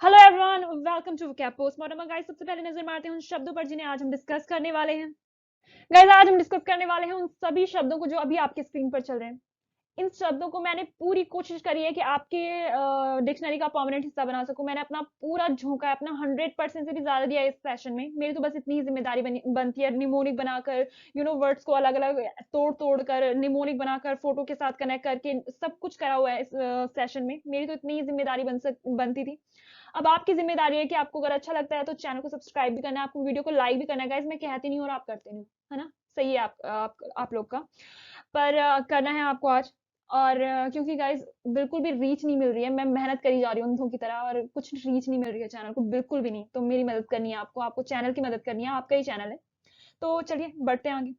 Hello everyone, welcome to vocab postmortem. Guys, सबसे पहले नजर मारते हैं उन शब्दों पर जिन्हें आज हम डिस्कस करने वाले हैं। गाइस, आज हम डिस्कस करने वाले हैं उन सभी शब्दों को जो अभी आपके स्क्रीन पर चल रहे हैं। इन शब्दों को मैंने पूरी कोशिश करी है कि आपके डिक्शनरी का परमानेंट हिस्सा बना सकूं। मैंने अपना पूरा झोंका है, अपना 100% से भी ज्यादा दिया है इस सेशन में। मेरी तो बस इतनी ही जिम्मेदारी बनती है, निमोनिक बनाकर वर्ड्स को अलग अलग तोड़ तोड़ कर, निमोनिक बनाकर, फोटो के साथ कनेक्ट करके सब कुछ करा हुआ है इस सेशन में। मेरी तो इतनी ही जिम्मेदारी बनती थी। अब आपकी जिम्मेदारी है कि आपको अगर अच्छा लगता है तो चैनल को सब्सक्राइब भी करना है, आपको वीडियो को लाइक भी करना है। गाइस, मैं कहती नहीं हूँ और आप करते नहीं हो, है ना? सही है आप लोग का। पर करना है आपको आज। और क्योंकि गाइस बिल्कुल भी रीच नहीं मिल रही है, मैं मेहनत करी जा रही हूँ अंधों की तरह और कुछ रीच नहीं मिल रही है चैनल को, बिल्कुल भी नहीं। तो मेरी मदद करनी है आपको, आपको चैनल की मदद करनी है, आपका ही चैनल है। तो चलिए बढ़ते हैं आगे।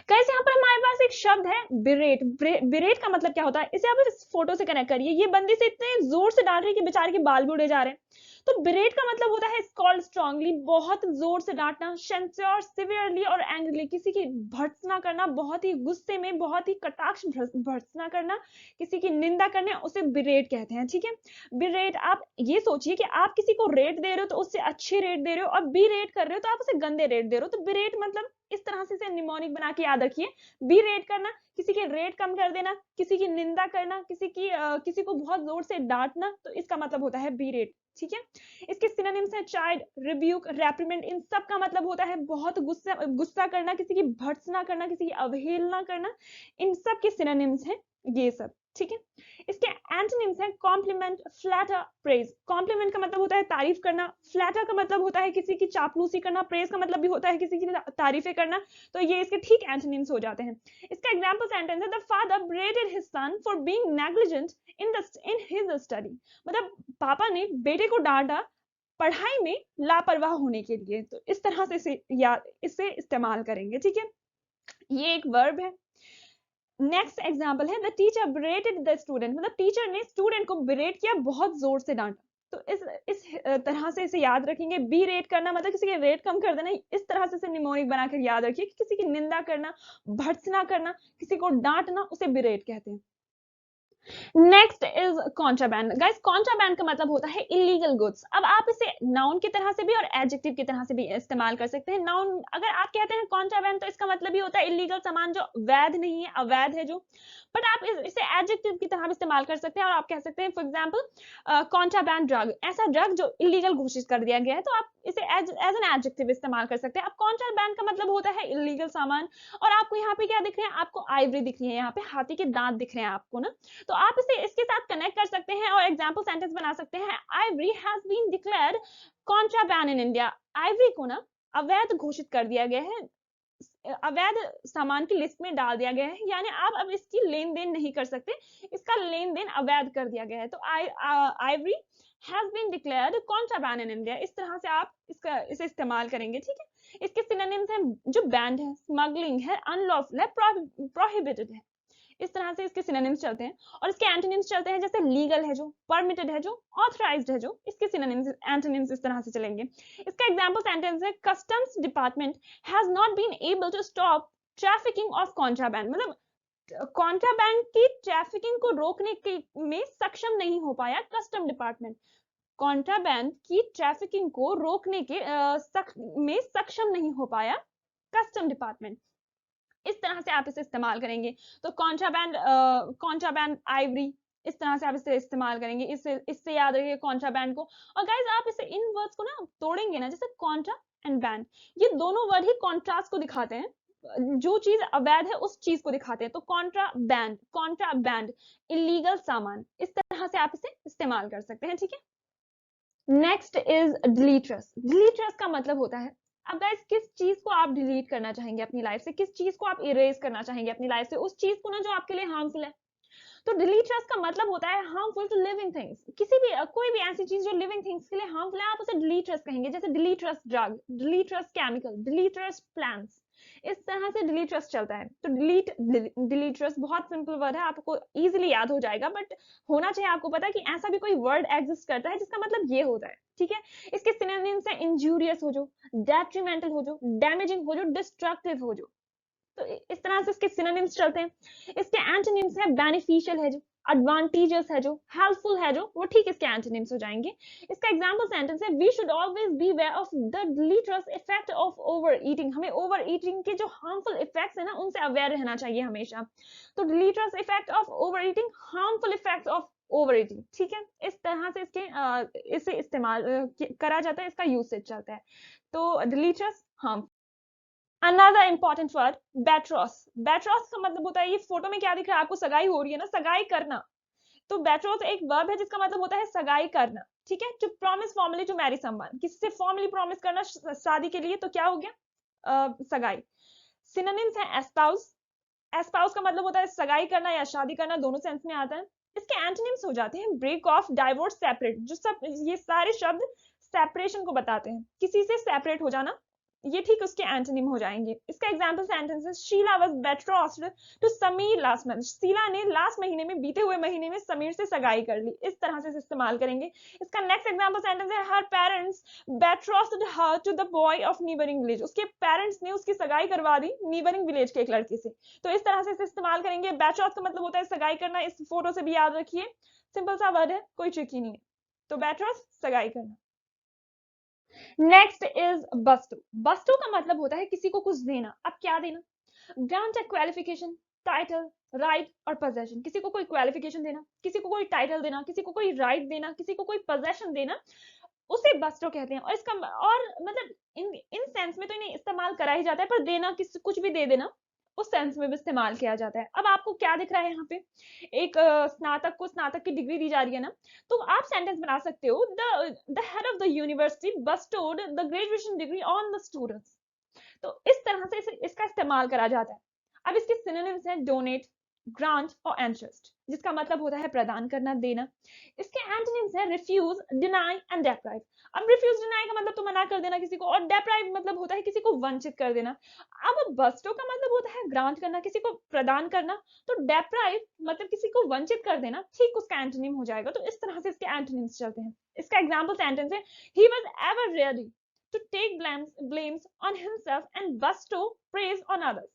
गाइस, यहाँ पर हमारे पास एक शब्द है बिरेट। बिरेट का मतलब क्या होता है, इसे आप इस फोटो से कनेक्ट करिए। ये बंदी से इतने जोर से डांट रही है कि बेचारे के बाल भी उड़े जा रहे हैं। तो बिरेट का मतलब होता है स्कॉल्ड स्ट्रांगली, बहुत जोर से डांटना, सेंस्योर सिवियरली और एंग्रीली, किसी की भर्त्सना करना, बहुत ही गुस्से में, बहुत ही कटाक्ष भर्त्सना करना, किसी की निंदा करना, उसे बिरेट कहते हैं। ठीक है, बिरेट। आप ये सोचिए कि आप किसी को रेट दे रहे हो तो उससे अच्छे रेट दे रहे हो, और बी रेट कर रहे हो तो आप उसे गंदे रेट दे रहे हो। तो बिरेट मतलब इस तरह से इसे निमोनिक बना के याद रखिए। बी रेट करना, किसी के रेट कम कर देना, किसी की निंदा करना, किसी को बहुत जोर से डांटना, तो इसका मतलब होता है बी रेट। ठीक है, इसके सिनोनिम्स है चाइड, रिब्यूक, रेप्रिमेंड। इन सब का मतलब होता है बहुत गुस्सा गुस्सा करना, किसी की भर्त्सना करना, किसी की अवहेलना करना। इन सब के सिनोनिम्स हैं ये सब। ठीक है, इसके एंटोनिम्स हैं कॉम्प्लीमेंट, फ्लैटर, प्रेज। कॉम्प्लीमेंट का मतलब होता है तारीफ करना, फ्लैटर का मतलब होता है किसी की चापलूसी करना, प्रेज का मतलब भी होता है किसी की तारीफें करना। तो ये इसके ठीक एंटोनिम्स हो जाते हैं। इसका एग्जांपल सेंटेंस है the father berated his son for being negligent in his study. मतलब पापा ने बेटे को डांटा पढ़ाई में लापरवाह होने के लिए। तो इस तरह से इसे इस्तेमाल करेंगे। ठीक है, ये एक वर्ब है। नेक्स्ट एग्जाम्पल है द टीचर ब्रेटेड द स्टूडेंट, मतलब टीचर ने स्टूडेंट को ब्रेट किया, बहुत जोर से डांटा। तो इस तरह से इसे याद रखेंगे। बी रेट करना मतलब किसी के रेट कम कर देना। इस तरह से इसे निमोनिक बनाकर याद रखिए कि किसी की निंदा करना, भर्त्सना करना, किसी को डांटना, उसे बिरेट कहते हैं। Next is contraband. Guys, contraband का मतलब होता है इलीगल गुड्स। अब आप इसे नाउन की तरह से भी और एडजेक्टिव की तरह से भी इस्तेमाल कर सकते हैं। नाउन अगर आप कहते हैं कॉन्ट्राबैंड तो इसका मतलब ही होता है इलीगल सामान, जो वैध नहीं है, अवैध है जो। बट आप इसे एडजेक्टिव की तरह भी इस्तेमाल कर सकते हैं और आप कह सकते हैं फॉर एग्जांपल कॉन्ट्राबैंड ड्रग, ऐसा ड्रग जो इलीगल घोषित कर दिया गया है, तो आप इसे एज एन एडजेक्टिव इस्तेमाल कर सकते हैं। अब कॉन्ट्राबैंड का मतलब होता है इलीगल सामान। और आपको यहाँ पे क्या दिख रहे हैं, आपको आइवरी दिख रही है, यहाँ पे हाथी के दांत दिख रहे हैं आपको ना। तो आप इसे इसके साथ कनेक्ट कर सकते हैं और एग्जाम्पल सेंटेंस बना सकते हैं। Ivory has been declared contraband in India. Ivory को ना अवैध घोषित कर दिया गया है, अवैध सामान की लिस्ट में डाल दिया गया है, यानी आप अब इसकी लेन देन नहीं कर सकते, इसका लेन देन अवैध कर दिया गया है। तो ivory has been declared contraband in India. इस तरह से आप इसे इस्तेमाल करेंगे। ठीक है, इसके सिनोनिम्स हैं जो बैंड है, स्मगलिंग है, अनलॉफुल है, प्रोहिबिटेड है। इस तरह से इसके सिनोनिम्स चलते हैं। और इसके एंटोनिम्स चलते हैं, जैसे लीगल है जो, परमिटेड है जो, ऑथराइज्ड है जो। इसके सिनोनिम्स एंटोनिम्स इस तरह से चलेंगे। इसका एग्जांपल सेंटेंस है customs department has not been able to stop trafficking of contraband. मतलब कॉन्ट्राबैंड की ट्रैफिकिंग को रोकने के में सक्षम नहीं हो पाया कस्टम डिपार्टमेंट। कॉन्ट्राबैंड की ट्रैफिकिंग को रोकने के में सक्षम नहीं हो पाया कस्टम डिपार्टमेंट। इस तरह से आप इसे इस्तेमाल करेंगे। तो कॉन्ट्राबैंड आइवरी, इस तरह से आप इसे इस्तेमाल करेंगे। इससे याद रखिए कॉन्ट्राबैंड को। और गाइस, आप इसे इन वर्ड्स को ना तोड़ेंगे ना, जैसे कॉन्ट्रा एंड बैंड, ये दोनों वर्ड ही कॉन्ट्रास्ट को दिखाते हैं, जो चीज अवैध है उस चीज को दिखाते हैं। तो कॉन्ट्रा बैंड इलीगल सामान, इस तरह से आप इसे इस्तेमाल कर सकते हैं। ठीक है, नेक्स्ट इज डिलीटरस। डिलीटरस का मतलब होता है, अब गाइस किस चीज को आप डिलीट करना चाहेंगे अपनी लाइफ से, किस चीज को आप इरेज करना चाहेंगे अपनी लाइफ से, उस चीज को ना जो आपके लिए हार्मफुल है। तो डिलीटरस का मतलब होता है हार्मफुल टू लिविंग थिंग्स। किसी भी कोई भी ऐसी चीज जो लिविंग थिंग्स के लिए हार्मफुल है, आप उसे डिलीटरस कहेंगे। जैसे डिलीटरस ड्रग, डिलीटरस केमिकल, डिलीटरस प्लांट्स। इस तरह से डिलीटरस चलता है। तो डिलीटरस बहुत सिंपल वर्ड है, आपको इजीली याद हो जाएगा। बट होना चाहिए आपको पता कि ऐसा भी कोई वर्ड एग्जिस्ट करता है जिसका मतलब ये होता है। ठीक है, इसके सिनोनिम्स है इंजूरियस हो जो, डेट्रीमेंटल हो जो, डैमेजिंग हो जो, डिस्ट्रक्टिव हो जो। तो इस तरह से इसके सिनोनिम्स चलते हैं। इसके एंटोनिम्स है बेनिफिशियल है जो, एडवांटेजेस है, जो हेल्पफुल है, जो वो ठीक इसके एंटोनिम्स हो जाएंगे। इसका एग्जांपल सेंटेंस है, we should always be aware of the deleterious effect of over eating. हमें ओवर ईटिंग के जो हार्मफुल इफेक्ट्स है ना, उनसे अवेयर रहना चाहिए हमेशा। तो deleterious effect of over eating, harmful effects of over eating, ठीक है। इस तरह से इसे इस्तेमाल करा जाता है, इसका यूसेज चलता है। तो deleterious, harm. Another important word, betroth. Betroth का मतलब होता है, ये फोटो में क्या दिख रहा है आपको, सगाई हो रही है ना, सगाई करना। तो बेट्रोस एक वर्ब है जिसका मतलब होता है सगाई करना, ठीक है। To promise formally to marry someone, किसी से फॉर्मली प्रॉमिस करना शादी के लिए, तो क्या हो गया, सगाई। सिनोनिम्स है एस्पाउस। एस्पाउस का मतलब होता है सगाई करना या शादी करना, दोनों सेंस में आता है। इसके एंटोनिम्स हो जाते हैं ब्रेक ऑफ, डाइवोर्स, सेपरेट। जो सब ये सारे शब्द सेपरेशन को बताते हैं, किसी से सेपरेट हो जाना, ये ठीक उसके एंटोनिम हो जाएंगे। इसका example sentences, Sheela was betrothed to Sameer last month. Sheela ने लास्ट महीने में, बीते हुए महीने में समीर से सगाई कर ली। इस तरह से इस्तेमाल करेंगे। इसका नेक्स्ट एग्जांपल सेंटेंस है, her parents betrothed her to the boy of neighbouring village. उसके पेरेंट्स ने उसकी सगाई करवा दी नीबरिंग विलेज के एक लड़के से। तो इस तरह से इसे इस्तेमाल करेंगे। बेट्रोस का मतलब होता है सगाई करना, इस फोटो से भी याद रखिए, सिंपल सा वर्ड है, कोई ट्रिकी नहीं है। तो बेट्रोस, सगाई करना। Next is बस्टो। बस्टो का मतलब होता है किसी को कुछ देना। अब क्या देना, ग्रांट अ क्वालिफिकेशन, टाइटल, राइट और पोजेशन। किसी को कोई क्वालिफिकेशन देना, किसी को कोई टाइटल देना, किसी को कोई राइट देना, किसी को कोई पोजेशन देना, उसे बस्टो कहते हैं। और इसका और मतलब इन सेंस में तो इन्हें इस्तेमाल करा ही जाता है, पर देना, किसी कुछ भी दे देना, उस सेंस में भी इस्तेमाल किया जाता है। अब आपको क्या दिख रहा है यहाँ पे, एक स्नातक को स्नातक की डिग्री दी जा रही है ना, तो आप सेंटेंस बना सकते हो, the head of the university bestowed the graduation degree on the students. तो इस तरह से इसका इस्तेमाल करा जाता है। अब इसके सिनोनिम्स हैं डोनेट, ग्रांट और एंट्रस्ट, जिसका मतलब होता है प्रदान करना, देना। इसके एंटोनिम्स हैं रिफ्यूज, डिनाई एंड डेप्राइव। अब रिफ्यूज, डिनाई का मतलब तो मना कर देना किसी को, और डेप्राइव मतलब होता है किसी को वंचित कर देना। अब बस्टो का मतलब होता है ग्रांट करना, किसी को प्रदान करना। तो डेप्राइव मतलब किसी को वंचित कर देना, ठीक उसका एंटोनिम हो जाएगा। तो इस तरह से इसके एंटोनिम्स चलते हैं। इसका एग्जाम्पल सेंटेंस है, he was ever ready to take blames on himself and bestow praise on others।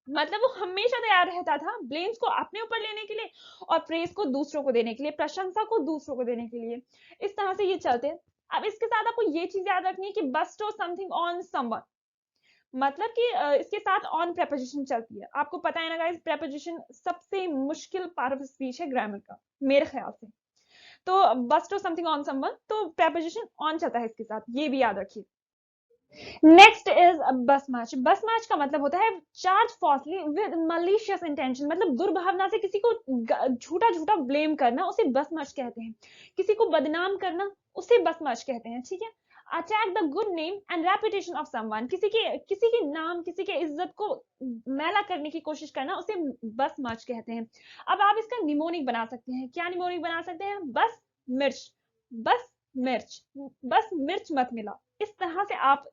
मतलब वो हमेशा तैयार रहता था ब्लेम्स को अपने ऊपर लेने के लिए और प्रेज को दूसरों को देने के लिए, प्रशंसा को दूसरों को देने के लिए। इस तरह से ये चलते हैं। अब इसके साथ आपको ये चीज याद रखनी है कि bestow something on someone, मतलब कि इसके साथ ऑन प्रेपोजिशन चलती है। आपको पता है ना गाइस, प्रेपोजिशन सबसे मुश्किल पार्ट ऑफ स्पीच है ग्रामर का, मेरे ख्याल से। तो bestow something on someone, तो प्रेपोजिशन ऑन चलता है इसके साथ, ये भी याद रखिए। नेक्स्ट इज बस मार्च। बस मार्च का मतलब होता है charge falsely with malicious intention, मतलब दुर्भावना से किसी को झूठा झूठा ब्लेम करना, उसे बस मार्च कहते हैं। किसी को बदनाम करना, उसे बस मार्च कहते हैं, ठीक है। Attack the good name and reputation of someone, किसी के नाम, किसी के इज्जत को मैला करने की कोशिश करना, उसे बस मार्च कहते हैं। अब आप इसका निमोनिक बना सकते हैं। क्या निमोनिक बना सकते हैं, बस मिर्च, बस मिर्च, बस मिर्च मत मिला। इस तरह से आप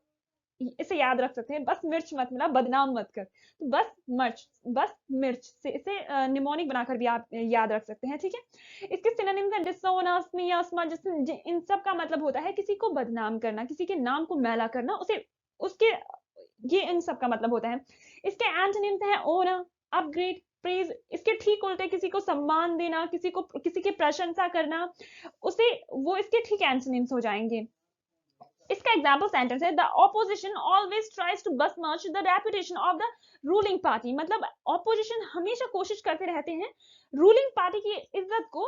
इसे याद रख सकते हैं, बस मिर्च मत मिला, बदनाम मत कर। तो बस मिर्च, बस मिर्च से इसे निमोनिक बनाकर भी आप याद रख सकते हैं, ठीक है। इसके सिनोनिम्स हैं डिसोनर्स, मियास्मा, इन सब का मतलब होता है किसी को बदनाम करना, किसी के नाम को मैला करना, उसे उसके ये इन सब का मतलब होता है। इसके एंटोनिम्स हैं ऑनर, अपग्रेड, प्रेज। इसके ठीक उल्टे किसी को सम्मान देना, किसी की प्रशंसा करना, उसे वो इसके ठीक एंटोनिम्स हो जाएंगे। इसका एग्जाम्पल सेंटेंस है, the opposition always tries to besmirch the reputation of the ruling party. मतलब ऑपोजिशन हमेशा कोशिश करते रहते हैं रूलिंग पार्टी की इज्जत को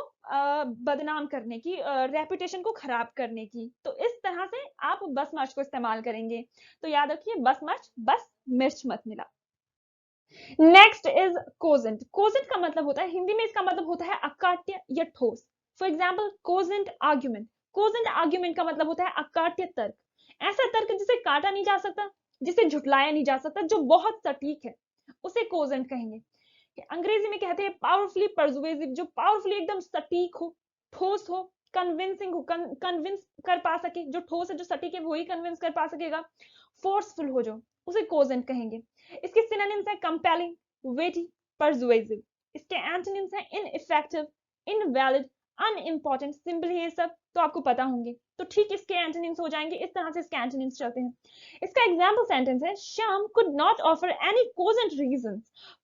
बदनाम करने की, रेपुटेशन को खराब करने की। तो इस तरह से आप besmirch को इस्तेमाल करेंगे। तो याद रखिए, besmirch, बस मिर्च मत मिला। Next is cogent. कोजेंट का मतलब होता है, हिंदी में इसका मतलब होता है अकाट्य या ठोस। For example cogent argument. Cogent argument का मतलब होता है अकाट्य तर्क, ऐसा तर्क जिसे काटा नहीं जा सकता, जिसे झुटलाया नहीं जा सकता, जो बहुत सटीक है, उसे कोजेंट कहेंगे। अंग्रेजी में कहते हैं पावरफुली परसुएसिव, जो पावरफुली एकदम सटीक हो, ठोस हो, कन्विंसिंग हो, कन्विंस कर पा सके। जो ठोस है, जो सटीक है, वही कन्विंस कर पा सकेगा। फोर्सफुल हो जो, उसे कोजेंट कहेंगे। इसके सिनोनिम्स है कंपेलिंग, वेटी, परसुएसिव। इसके एंटोनिम्स है इनइफेक्टिव, इनवैलिड, अनइम्पॉर्टेंट। सिंपल ये सब तो आपको पता होंगे। तो ठीक इसके एंटोनिम्स हो जाएंगे। इस तरह से इसके एंटोनिम्स चलते हैं। इसका एग्जाम्पल सेंटेंस है, Shyam could not offer any cogent reason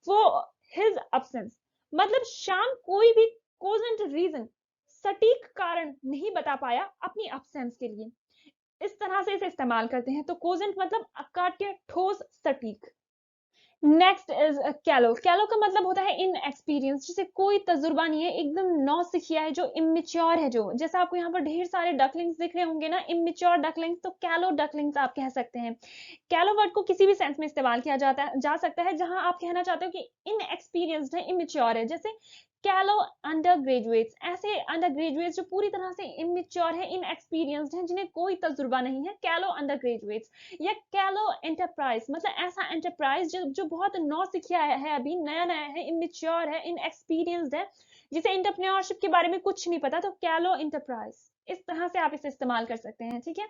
for his absence. मतलब श्याम कोई भी कोजेंट रीजन, सटीक कारण नहीं बता पाया अपनी अब्सेंस के लिए, इस तरह से इसे इस्तेमाल करते हैं। तो कोजेंट मतलब अकाट्य, ठोस, सटीक। नेक्स्ट इज कैलो। कैलो का मतलब होता है इन एक्सपीरियंस, जिसे कोई तजुर्बा नहीं है, एकदम नौसिखिया है, जो इमेच्योर है। जो जैसा आपको यहाँ पर ढेर सारे डकलिंग्स दिख रहे होंगे ना, इमेच्योर डकलिंग्स, तो कैलो डकलिंग्स आप कह सकते हैं। कैलो वर्ड को किसी भी सेंस में इस्तेमाल किया जा सकता है जहां आप कहना चाहते हो कि इन एक्सपीरियंस्ड है, इमेच्योर है। जैसे कैलो अंडर ग्रेजुएट्स, ऐसे अंडर ग्रेजुएट्स जो पूरी तरह से इमेच्योर है, इन एक्सपीरियंस्ड है, जिन्हें कोई तजुर्बा नहीं है, कैलो अंडर ग्रेजुएट्स। या कैलो एंटरप्राइज, मतलब ऐसा एंटरप्राइज जो बहुत नौसिखिया है, अभी नया नया है, इमेच्योर है, इनएक्सपीरियंस्ड है, जिसे एंटरप्रेन्योरशिप के बारे में कुछ नहीं पता, तो कैलो एंटरप्राइज। इस तरह से आप इसे इस्तेमाल कर सकते हैं, ठीक है।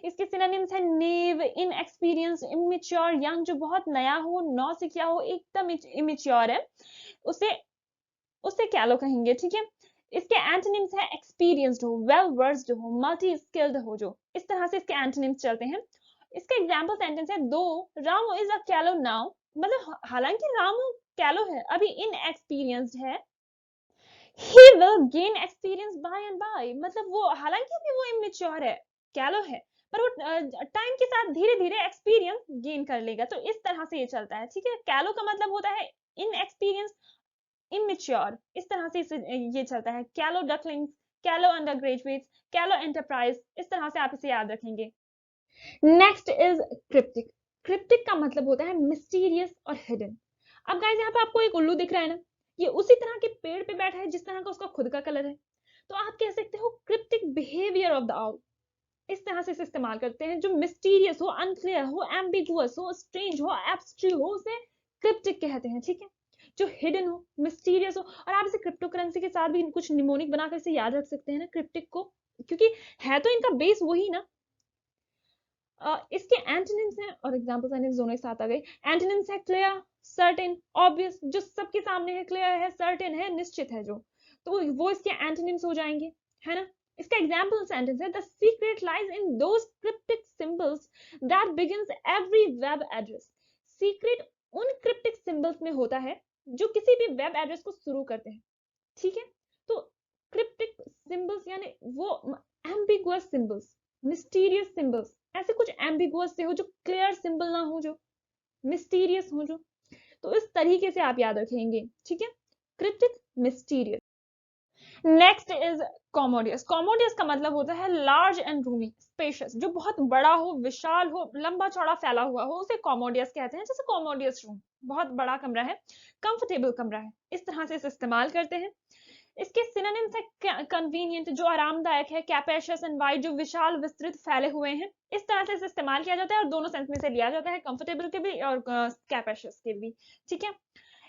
इसके सिनोनिम्स है नेव, इनएक्सपीरियंस, इमेच्योर, यंग, जो बहुत नया हो, नौसिखिया हो, एकदम इमेच्योर है, उसे उसे कैलो कहेंगे, ठीक है। इसके एंटोनिम्स है एक्सपीरियंस्ड हो, वेल वर्स्ड हो, मल्टी स्किल्ड हो, जो इस तरह से इसके एंटोनिम्स चलते हैं। इसका एग्जाम्पल सेंटेंस है, दो रामू इज अ कैलो नाउ, मतलब हालांकि रामू कैलो है, अभी इनएक्सपीरियंस्ड है, he will gain experience by and by, मतलब वो हालांकि अभी वो इमेच्योर है, कैलो है, पर वो टाइम के साथ धीरे धीरे एक्सपीरियंस गेन कर लेगा। तो इस तरह से ये चलता है, ठीक है। कैलो का मतलब होता है इनएक्सपीरियंस, इमेच्योर, इस तरह से ये चलता है। कैलो डकलिंग्स, कैलो अंडर ग्रेजुएट्स, कैलो एंटरप्राइज, इस तरह से आप इसे याद रखेंगे। Next is cryptic. क्रिप्टिक का मतलब होता है मिस्टीरियस और हिडन। अब गाइस यहाँ पे आपको एक उल्लू दिख रहा है ना, ये उसी तरह के पेड़ पे बैठा है जिस तरह का उसका खुद का कलर है, तो आप कह सकते हो cryptic behaviour of the owl. इस तरह से इसे इस्तेमाल करते हैं, जो मिस्टीरियस हो, अनक्लियर हो, एम्बिगुअस हो, स्ट्रेंज हो, एब्स्ट्रैक्ट हो, उसे क्रिप्टिक कहते हैं, ठीक है। जो हिडन हो, मिस्टीरियस हो, और आप इसे क्रिप्टो करेंसी के साथ भी कुछ निमोनिक बनाकर इसे याद रख सकते हैं ना क्रिप्टिक को, क्योंकि है तो इनका बेस वही ना। इसके एंटोनिम्स हैं और एग्जांपल्स एंटोनिम्स दोनों एक साथ आ गए। एंटोनिम्स है क्लियर, सर्टेन, ऑब्वियस, जो सबके सामने है, क्लियर है, सर्टेन है, निश्चित है, जो तो वो इसके एंटोनिम्स हो जाएंगे, है ना। इसका एग्जांपल सेंटेंस है, the secret lies in those cryptic symbols that begins every web address. Secret उन क्रिप्टिक सिंबल्स में होता है जो किसी भी वेब एड्रेस को शुरू करते हैं, ठीक है। तो क्रिप्टिक सिंबल्स यानी वो एम्बिगुअस सिंबल्स, मिस्टीरियस सिंबल्स, ऐसे कुछ एम्बिगुअस से हो, जो क्लियर सिंबल ना हो, जो मिस्टीरियस हो, जो तो इस तरीके से आप याद रखेंगे, ठीक है। Cryptic, mysterious. Next is commodious. Commodious का मतलब होता है लार्ज एंड रूमी, स्पेशियस, जो बहुत बड़ा हो, विशाल हो, लंबा चौड़ा फैला हुआ हो, उसे कॉमोडियस कहते हैं। जैसे कॉमोडियस रूम, बहुत बड़ा कमरा है, कंफर्टेबल कमरा है, इस तरह से इसे इस्तेमाल करते हैं। इसके सिनोनिम्स है कन्वीनियंट, जो आरामदायक है, कैपेशियस एंड वाइड, जो विशाल विस्तृत फैले हुए हैं, इस तरह से इसे इस्तेमाल किया जाता है, और दोनों सेंस में से लिया जाता है, कंफर्टेबल के भी और कैपेशियस के भी, ठीक है।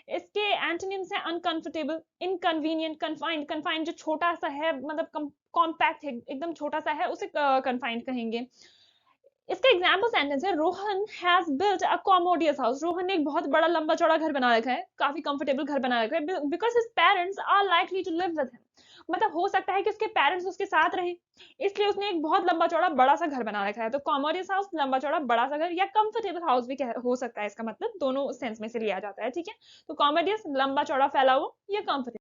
इसके एंटोनिम्स है अनकंफर्टेबल, इनकन्वीनियंट, कन्फाइंड, कन्फाइंड जो छोटा सा है, मतलब कॉम्पैक्ट है, एकदम छोटा सा है, उसे कन्फाइंड कहेंगे। इसका एग्जाम्पल सेंटेंस है, Rohan has built a commodious house. Rohan ने एक बहुत बड़ा लंबा चौड़ा घर बना रखा है, काफी कंफर्टेबल घर बना रखा है, because his parents are likely to live with him. मतलब हो सकता है कि उसके पेरेंट्स उसके साथ रहें, इसलिए उसने एक बहुत लंबा चौड़ा बड़ा सा घर बना रखा है। तो कॉमोडियस हाउस, लंबा चौड़ा बड़ा सा घर, या कंफर्टेबल हाउस भी हो सकता है, इसका मतलब दोनों सेंस में से लिया जाता है, ठीक है। तो कॉमोडियस, लंबा चौड़ा फैला हुआ, या comfortable.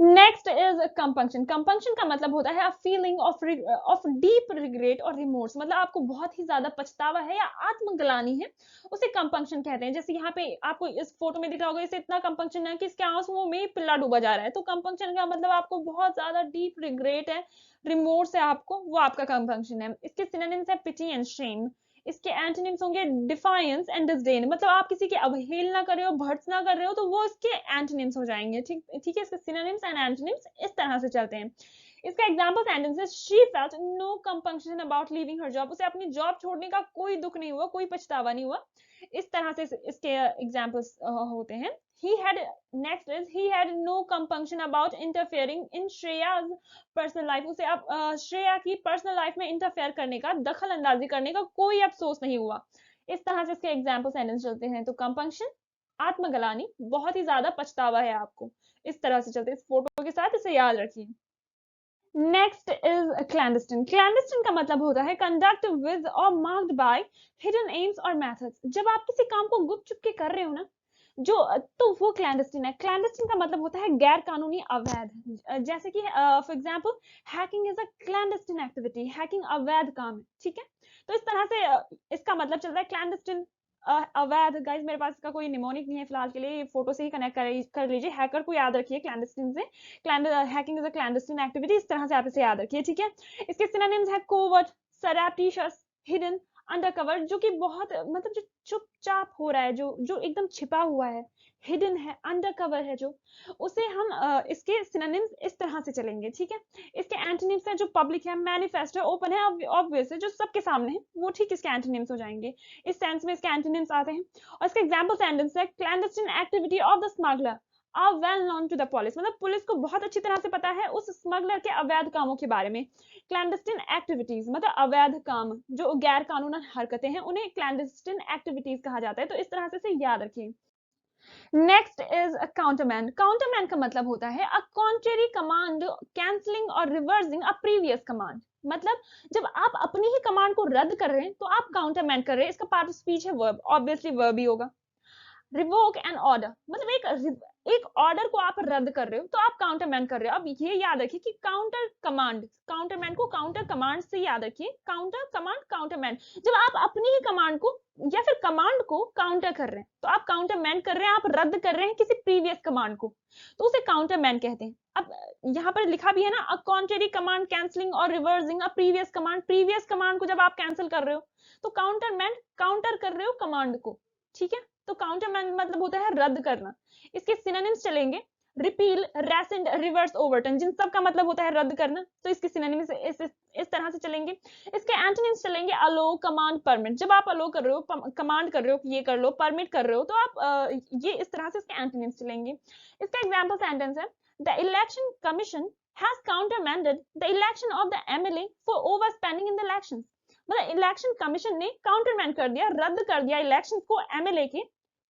Next is compunction. Compunction का मतलब होता है फीलिंग ऑफ डीप रिग्रेट और रिमोर्स, मतलब आपको बहुत ही ज्यादा पछतावा है या आत्मग्लानि है, उसे कंपंक्शन कहते हैं। जैसे यहाँ पे आपको इस फोटो में दिख रहा होगा, इसे इतना कंपंक्शन है कि इसके आंसुओं में पिल्ला डूबा जा रहा है, तो कंपंक्शन का मतलब आपको बहुत ज्यादा डीप रिग्रेट है, रिमोर्स है आपको, वो आपका कंपंक्शन है। इसके सिनोनिम्स है पिटी एंड शेम। इसके एंटोनिम्स होंगे डिफायंस एंड डिसडेन, मतलब आप किसी की अवहेलना कर रहे हो, भर्त्सना कर रहे हो, तो वो इसके एंटोनिम्स हो जाएंगे, ठीक ठीक है। इसके सिनोनिम्स एंड एंटोनिम्स इस तरह से चलते हैं। इसका एग्जांपल सेंटेंस है, she felt no compunction about leaving her job. उसे अपनी जॉब छोड़ने का कोई दुख नहीं हुआ, कोई पछतावा नहीं हुआ, इस तरह से इसके एग्जांपल्स होते हैं। he had next is he had no compunction about interfering in Shreya's personal life. उसे अब श्रेया की पर्सनल लाइफ में इंटरफेयर करने का, दखल अंदाजी करने का कोई अफसोस नहीं हुआ। इस तरह से इसके एग्जाम्पल सेंटेंस चलते हैं। तो कंपंक्शन, आत्मग्लानि, बहुत ही ज्यादा पछतावा है आपको, इस तरह से चलते हैं। इस फोटो के साथ इसे याद रखिए। Next is क्लैंडस्टिन। क्लैंडस्टिन का मतलब होता है कंडक्ट विद और मार्क्ड बाय हिडन एम्स और मेथड्स। जब आप किसी काम को गुप्त चुप के कर रहे हो ना, जो तो वो क्लैंडस्टिन है। क्लैंडस्टिन का मतलब होता है गैर कानूनी, अवैध। जैसे कि for example hacking is a clandestine activity, hacking अवैध काम है, ठीक है। तो इस तरह से इसका मतलब चल रहा है क्लैंडस्टिन, अवैध। गाइस मेरे पास इसका कोई निमोनिक नहीं है फिलहाल के लिए, फोटो से ही कनेक्ट कर लीजिए। हैकर को याद रखिए क्लैंडस्टिन से, hacking is a clandestine activity, इस तरह से आप इसे याद रखिए, ठीक है। इसके सिनोनिम्स है कोवर्ट, सरैप्टिशियस, हिडन, अंडरकवर, जो कि बहुत मतलब जो चुपचाप हो रहा है, जो जो एकदम छिपा हुआ है, हिडन है, अंडरकवर है जो, उसे हम इसके सिनोनिम्स इस तरह से चलेंगे, ठीक है। इसके एंटोनिम्स है जो पब्लिक है, मैनिफेस्ट है, ओपन है, ऑब्वियस है, जो सबके सामने है, वो ठीक इसके एंटोनिम्स हो जाएंगे। इस सेंस में इसके एंटोनिम्स आते हैं। और इसका एग्जांपल सेंटेंस है clandestine activity of the smuggler are well known to the police, मतलब पुलिस को बहुत अच्छी तरह से पता है उस स्मगलर के अवैध कामों के बारे में। क्लैंडस्टाइन एक्टिविटीज मतलब अवैध काम, जो गैर कानूनन हरकतें हैं, उन्हें क्लैंडस्टाइन एक्टिविटीज कहा जाता है। तो इस तरह से इसे याद रखिए। Next is a काउंटरमैंड। काउंटरमैंड का मतलब होता है अ कॉन्ट्रेरी कमांड कैंसलिंग और रिवर्सिंग अ प्रीवियस कमांड। मतलब जब आप अपनी ही कमांड को रद्द कर रहे हैं तो आप काउंटरमैंड कर रहे हैं। इसका पार्ट ऑफ स्पीच है वर्ब, ऑब्वियसली वर्ब ही होगा। रिवोक एन ऑर्डर मतलब एक ऑर्डर को आप रद्द कर रहे हो तो आप काउंटरमैंड कर रहे हो। अब ये याद रखिए कि काउंटर कमांड, काउंटरमैंड को काउंटर कमांड से याद रखिए, काउंटर कमांड काउंटरमैंड। जब आप अपनी ही कमांड को या फिर कमांड को काउंटर कर रहे हैं तो आप काउंटरमैंड कर रहे हैं, आप रद्द कर रहे हैं किसी प्रीवियस कमांड को, तो उसे काउंटरमैंड कहते हैं। अब यहाँ पर लिखा भी है ना, अ कॉन्ट्रेरी कमांड कैंसलिंग और reversing a previous command. Previous command को जब आप कैंसिल कर रहे हो तो काउंटरमैंड, काउंटर कर रहे हो कमांड को, ठीक है। तो काउंटरमैंड मतलब होता है रद्द करना। इसके सिनोनिम्स चलेंगे रिपील, रेसेंड, रिवर्स, ओवरटर्न, जिन सब का मतलब होता है रद्द करना। तो इसके सिनोनिम्स इस तरह से चलेंगे। इसके एंटोनिम्स चलेंगे अलो, कमांड, परमिट। जब आप अलो कर रहे हो, कमांड कर रहे हो कि ये कर लो, परमिट कर रहे हो, तो आप ये इस तरह से इसके एंटोनिम्स चलेंगे। इसका एग्जांपल सेंटेंस है the election commission has countermanded the election of the MLA for overspending in the elections। मतलब इलेक्शन कमीशन ने काउंटरमैंड कर दिया, रद्द कर दिया इलेक्शंस को एमएलए के।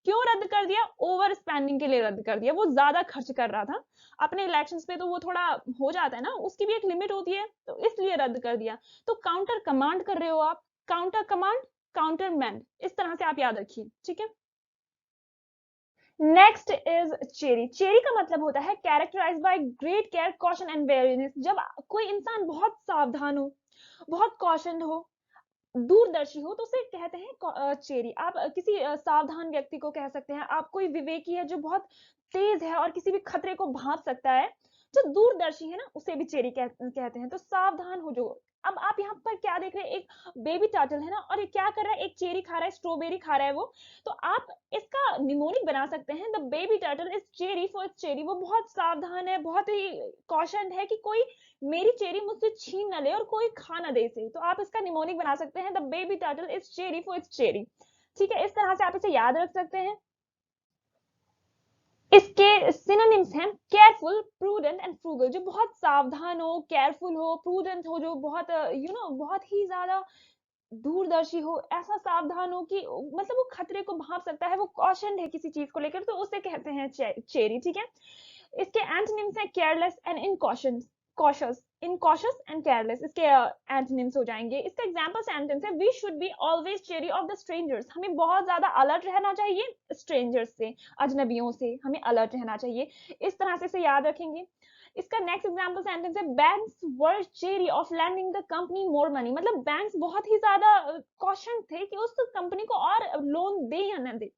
क्यों रद्द कर दिया? ओवर स्पेंडिंग के लिए रद्द कर दिया। वो ज्यादा खर्च कर रहा था अपने इलेक्शंस पे, तो वो थोड़ा हो जाता है ना, उसकी भी एक लिमिट होती है, तो इसलिए रद्द कर दिया। तो काउंटर कमांड कर रहे हो आप, काउंटर कमांड, काउंटरमैंड, इस तरह से आप याद रखिए, ठीक है। Next is cherry. चेरी का मतलब होता है characterized by great care, caution and wariness. जब कोई इंसान बहुत सावधान हो, बहुत कॉशन हो, दूरदर्शी हो, तो उसे कहते हैं चेरी। आप किसी सावधान व्यक्ति को कह सकते हैं। आप कोई विवेकी है जो बहुत तेज है और किसी भी खतरे को भांप सकता है, जो दूरदर्शी है ना, उसे भी चेरी कहते हैं। तो सावधान हो जो। अब आप यहाँ पर क्या देख रहे हैं, एक बेबी टर्टल है ना, और ये क्या कर रहा है, एक चेरी खा रहा है, स्ट्रॉबेरी खा रहा है वो। तो आप इसका निमोनिक बना सकते हैं, the baby turtle is cherry for its cherry. वो बहुत सावधान है, बहुत ही कॉशन है कि कोई मेरी चेरी मुझसे छीन न ले और कोई खा न दे इसे। तो आप इसका निमोनिक बना सकते हैं the baby turtle is cherry for its cherry, ठीक है। इस तरह से आप इसे याद रख सकते हैं। इसके सिनोनिम्स हैं केयरफुल, प्रूडेंट एंड फ्रूगल। जो बहुत सावधान हो, केयरफुल हो, प्रूडेंट हो, जो बहुत बहुत ही ज्यादा दूरदर्शी हो, ऐसा सावधान हो कि मतलब वो खतरे को भांप सकता है, वो कॉशन है किसी चीज को लेकर, तो उसे कहते हैं चेरी, ठीक है। इसके एंटोनिम्स है careless and incautious, cautious, incautious and careless, इसके एंटोनिम्स हो जाएंगे। इसका एग्जांपल सेंटेंस है we should be always chary of the strangers. हमें बहुत ज्यादा अलर्ट रहना चाहिए स्ट्रेंजर्स से, अजनबियों से हमें अलर्ट रहना चाहिए। इस तरह से इसे याद रखेंगे। इसका नेक्स्ट एग्जांपल सेंटेंस है banks were chary of lending the company more money. मतलब बैंक्स बहुत ही ज्यादा कॉशन थे कि उस कंपनी को और लोन दे या न दे,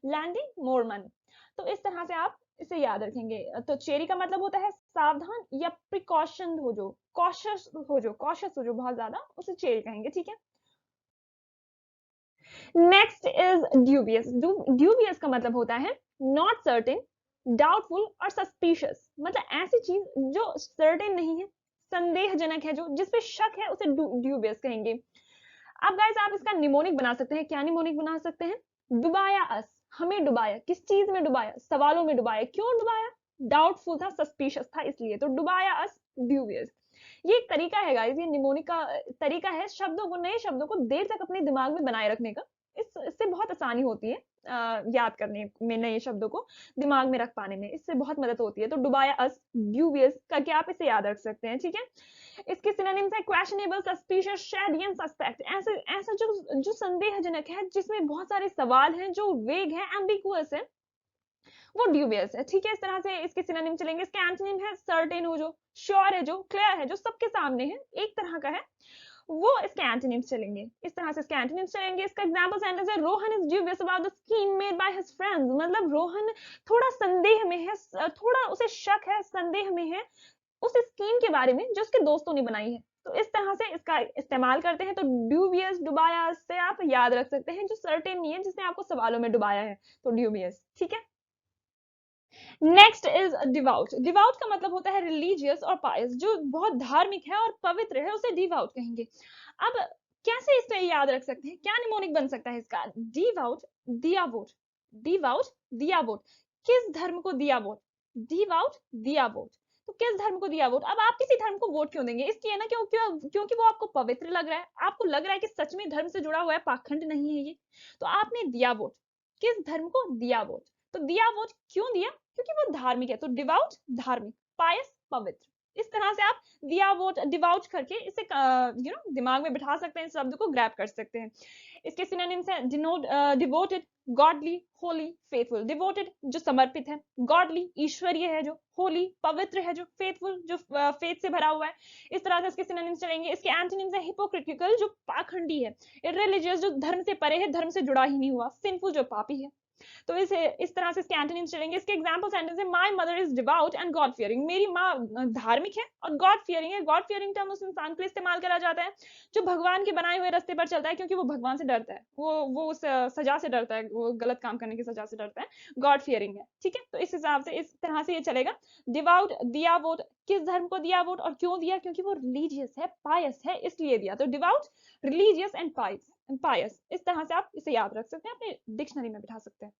लैंडिंग मोर मनी। तो इस तरह से आप इसे याद रखेंगे। तो चेरी का मतलब होता है सावधान या प्रिकॉशन हो जो, कॉशियस हो जो, कॉशियस हो जो बहुत ज्यादा, उसे चेरी कहेंगे, ठीक है। Next is dubious. ड्यूबियस का मतलब होता है नॉट सर्टेन, डाउटफुल और सस्पिशियस। मतलब ऐसी चीज जो सर्टेन नहीं है, संदेहजनक है, जो जिसपे शक है, उसे ड्यूबियस कहेंगे। अब गाइस आप इसका निमोनिक बना सकते हैं। क्या निमोनिक बना सकते हैं? डुबाया अस, हमें डुबाया। किस चीज में डुबाया? सवालों में डुबाया। क्यों डुबाया? डाउटफुल था, सस्पिशियस था, इसलिए। तो डुबाया अस, ड्यूबियस। ये एक तरीका है गाइस, ये निमोनिक का तरीका है शब्दों को, नए शब्दों को देर तक अपने दिमाग में बनाए रखने का। इससे बहुत आसानी होती है याद करने में, नए शब्दों को दिमाग में रख पाने में इससे बहुत मदद होती है। तो डुबाया अस, ड्यूबियस करके आप इसे याद रख सकते हैं, ठीक है। इसके सिनोनिम्स है questionable, suspicious, Shady and suspect. ऐसे ऐसा जो संदेहजनक है, जिसमें बहुत सारे सवाल हैं, जो वेग है, एम्बिगुअस है, वो ड्यूबियस है। ठीक है, इस तरह से इसके सिनोनिम चलेंगे। इसके एंटोनिम है सर्टेन, हो जो श्योर है, जो क्लियर है, जो सबके सामने है, एक तरह का है, वो इसके एंटोनिम्स चलेंगे। इस तरह से इसके एंटोनिम्स चलेंगे। इसका एग्जांपल सेंटेंस है Rohan is dubious about the scheme made by his friends, मतलब रोहन थोड़ा संदेह में है, थोड़ा उसे शक है, संदेह में है उस स्कीम के बारे में जो उसके दोस्तों ने बनाई है। तो इस तरह से इसका इस्तेमाल करते हैं। तो ड्यूबियस, डुबाया से आप याद रख सकते हैं, जो सर्टेन नहीं है, जिसने आपको सवालों में डुबाया है, तो ड्यूबियस। ठीक है, नेक्स्ट इज डिवाउट। डिवाउट का मतलब होता है रिलीजियस और पायस, जो बहुत धार्मिक है और पवित्र है, उसे डिवाउट कहेंगे। अब कैसे इसे याद रख सकते हैं, क्या निमोनिक बन सकता है इसका? डिवाउट, दिया वोट, डिवाउट, दिया वोट, किस धर्म को दिया वोट? डिवाउट, दिया वोट, तो किस धर्म को दिया वोट? अब आप किसी धर्म को वोट क्यों देंगे? इसलिए ना, क्योंकि वो आपको पवित्र लग रहा है, आपको लग रहा है कि सच में धर्म से जुड़ा हुआ है, पाखंड नहीं है ये, तो आपने दिया वोट। किस धर्म को दिया वोट? तो दिया वोट क्यों दिया? क्योंकि वो धार्मिक है। तो डिवाउट धार्मिक, पायस पवित्र। इस तरह से आप दिया वोट, डिवाउट करके इसे दिमाग में बिठा सकते हैं, इस शब्द को ग्रैब कर सकते हैं। इसके सिनोनिम्स हैं devoted, godly, Holi, faithful. Devoted जो समर्पित है, गॉडली ईश्वरीय है, जो होली पवित्र है, जो फेथफुल जो फेथ से भरा हुआ है। इस तरह से इसके सिनोनिम्स चलेंगे। इसके एंटोनिम्स है हिपोक्रिटिकल जो पाखंडी है, इररिलीजियस जो धर्म से परे है, धर्म से जुड़ा ही नहीं हुआ, सिंफुल जो पापी है। तो इस तरह से इसके एंटोनिम्स चलेंगे। इसके एग्जांपल सेंटेंस है my mother is devout and God fearing, मेरी माँ धार्मिक है और गॉड फियरिंग है। गॉड फियरिंग टर्म उस इंसान के लिए इस्तेमाल करा जाता है जो भगवान के बनाए हुए रास्ते पर चलता है, क्योंकि वो भगवान से डरता है, वो उस सजा से डरता है, वो गलत काम करने की सजा से डरता है, गॉड फियरिंग है। ठीक है, तो इस हिसाब से इस तरह से ये चलेगा। डिवाउट, दिया वोट, किस धर्म को दिया वोट और क्यों दिया? क्योंकि वो रिलीजियस है, पायस है, इसलिए दिया। तो डिवाउट, रिलीजियस एंड पायस, इस तरह से आप इसे याद रख सकते हैं, अपने डिक्शनरी में बिठा सकते हैं।